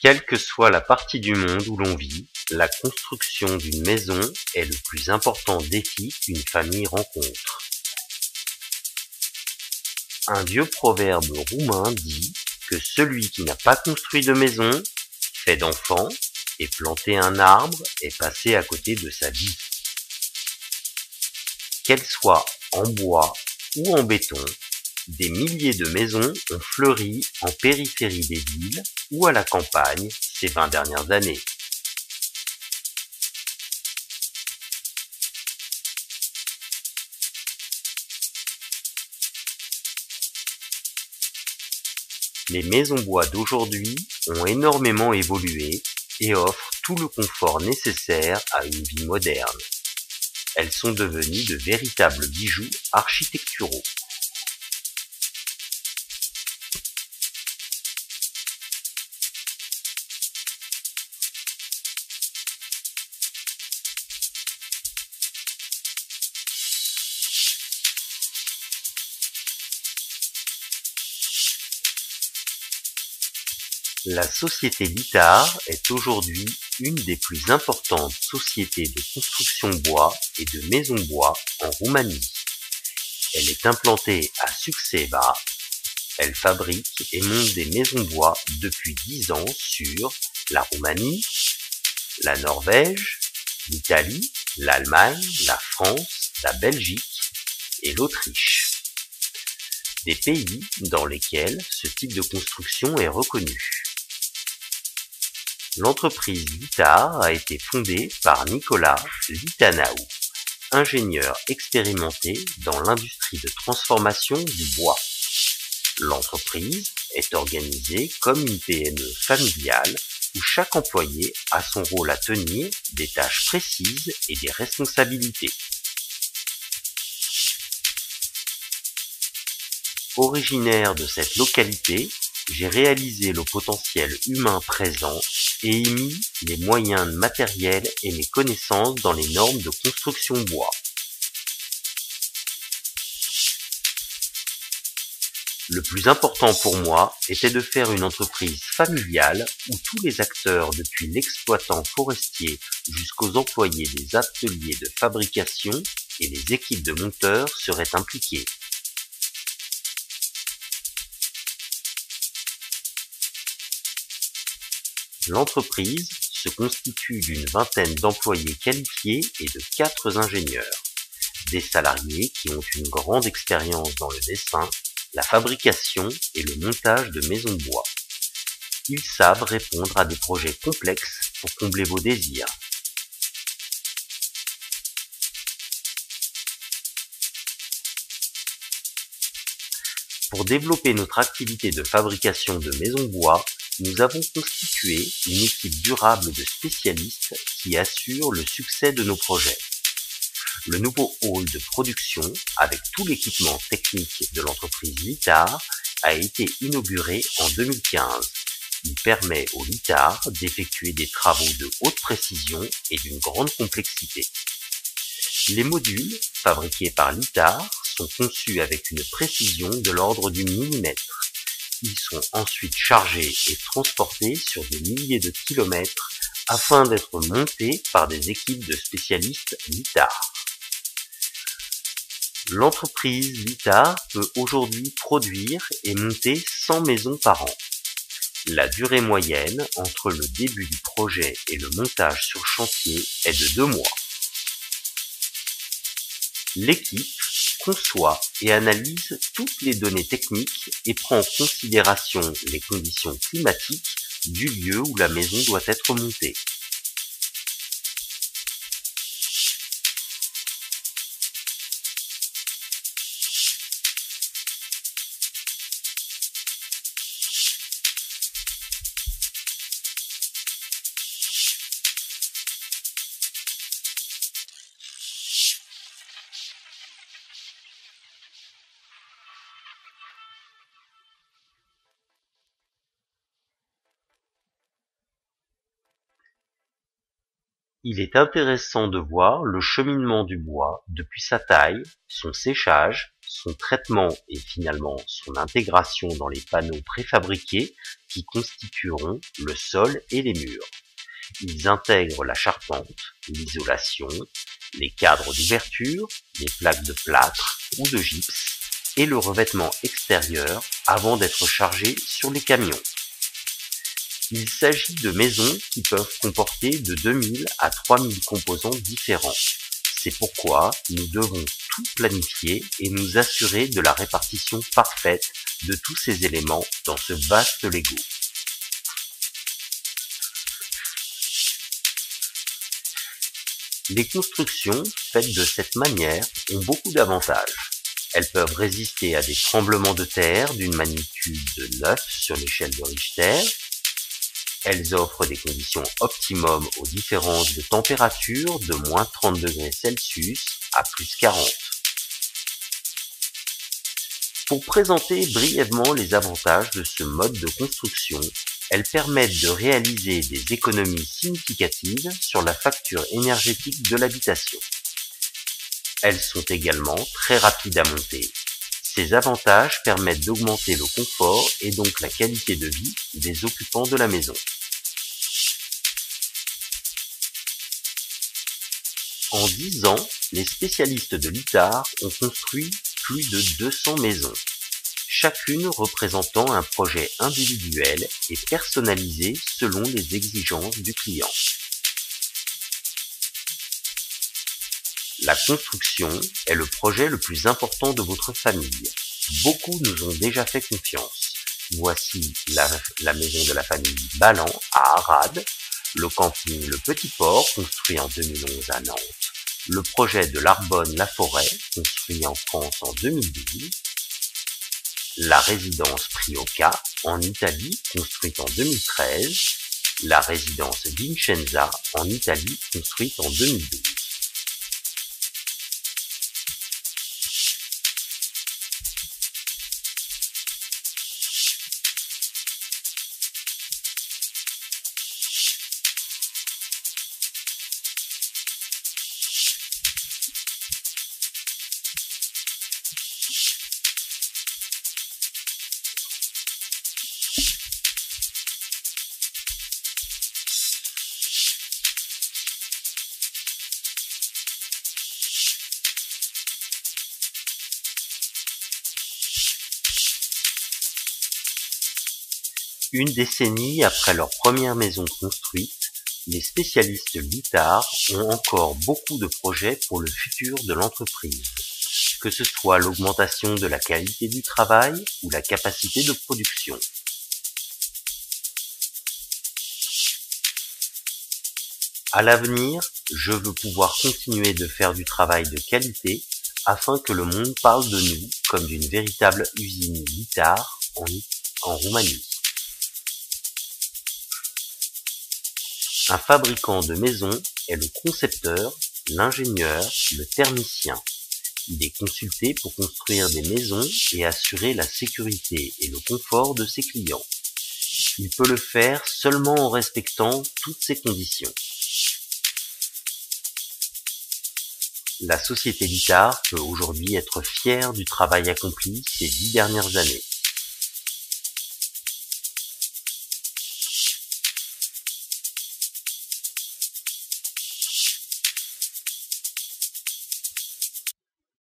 Quelle que soit la partie du monde où l'on vit, la construction d'une maison est le plus important défi qu'une famille rencontre. Un vieux proverbe roumain dit que celui qui n'a pas construit de maison, fait d'enfants, et planté un arbre est passé à côté de sa vie. Qu'elles soient en bois ou en béton, des milliers de maisons ont fleuri en périphérie des villes ou à la campagne ces 20 dernières années. Les maisons bois d'aujourd'hui ont énormément évolué et offrent tout le confort nécessaire à une vie moderne. Elles sont devenues de véritables bijoux architecturaux. La société Littard est aujourd'hui une des plus importantes sociétés de construction bois et de maisons bois en Roumanie. Elle est implantée à Suceava. Elle fabrique et monte des maisons bois depuis 10 ans sur la Roumanie, la Norvège, l'Italie, l'Allemagne, la France, la Belgique et l'Autriche. Des pays dans lesquels ce type de construction est reconnu. L'entreprise Littard a été fondée par Nicolas Litanaou, ingénieur expérimenté dans l'industrie de transformation du bois. L'entreprise est organisée comme une PME familiale où chaque employé a son rôle à tenir, des tâches précises et des responsabilités. Originaire de cette localité, j'ai réalisé le potentiel humain présent et émis les moyens matériels et mes connaissances dans les normes de construction bois. Le plus important pour moi était de faire une entreprise familiale où tous les acteurs, depuis l'exploitant forestier jusqu'aux employés des ateliers de fabrication et les équipes de monteurs, seraient impliqués. L'entreprise se constitue d'une vingtaine d'employés qualifiés et de 4 ingénieurs, des salariés qui ont une grande expérience dans le dessin, la fabrication et le montage de maisons bois. Ils savent répondre à des projets complexes pour combler vos désirs. Pour développer notre activité de fabrication de maisons bois, nous avons constitué une équipe durable de spécialistes qui assurent le succès de nos projets. Le nouveau hall de production, avec tout l'équipement technique de l'entreprise Littard, a été inauguré en 2015. Il permet aux Littard d'effectuer des travaux de haute précision et d'une grande complexité. Les modules, fabriqués par Littard, sont conçus avec une précision de l'ordre du millimètre. Ils sont ensuite chargés et transportés sur des milliers de kilomètres afin d'être montés par des équipes de spécialistes Littard. L'entreprise Littard peut aujourd'hui produire et monter 100 maisons par an. La durée moyenne entre le début du projet et le montage sur chantier est de 2 mois. L'équipe conçoit et analyse toutes les données techniques et prend en considération les conditions climatiques du lieu où la maison doit être montée. Il est intéressant de voir le cheminement du bois depuis sa taille, son séchage son traitement et finalement son intégration dans les panneaux préfabriqués qui constitueront le sol et les murs. Ils intègrent la charpente, l'isolation, les cadres d'ouverture, les plaques de plâtre ou de gypse et le revêtement extérieur avant d'être chargés sur les camions. Il s'agit de maisons qui peuvent comporter de 2000 à 3000 composants différents. C'est pourquoi nous devons tout planifier et nous assurer de la répartition parfaite de tous ces éléments dans ce vaste Lego. Les constructions faites de cette manière ont beaucoup d'avantages. Elles peuvent résister à des tremblements de terre d'une magnitude de 9 sur l'échelle de Richter. Elles offrent des conditions optimum aux différences de température de moins 30 degrés Celsius à plus 40. Pour présenter brièvement les avantages de ce mode de construction, elles permettent de réaliser des économies significatives sur la facture énergétique de l'habitation. Elles sont également très rapides à monter. Ces avantages permettent d'augmenter le confort et donc la qualité de vie des occupants de la maison. En 10 ans, les spécialistes de l'ITAR ont construit plus de 200 maisons, chacune représentant un projet individuel et personnalisé selon les exigences du client. La construction est le projet le plus important de votre famille. Beaucoup nous ont déjà fait confiance. Voici la maison de la famille Ballan à Arad, le camping Le Petit Port, construit en 2011 à Nantes, le projet de l'Arbonne-la-Forêt, construit en France en 2012, la résidence Prioca en Italie, construite en 2013, la résidence Vincenza en Italie, construite en 2012. Une décennie après leur première maison construite, les spécialistes l'ITAR ont encore beaucoup de projets pour le futur de l'entreprise, que ce soit l'augmentation de la qualité du travail ou la capacité de production. À l'avenir, je veux pouvoir continuer de faire du travail de qualité afin que le monde parle de nous comme d'une véritable usine l'ITAR en Roumanie. Un fabricant de maisons est le concepteur, l'ingénieur, le thermicien. Il est consulté pour construire des maisons et assurer la sécurité et le confort de ses clients. Il peut le faire seulement en respectant toutes ces conditions. La société l'ITAR peut aujourd'hui être fière du travail accompli ces 10 dernières années.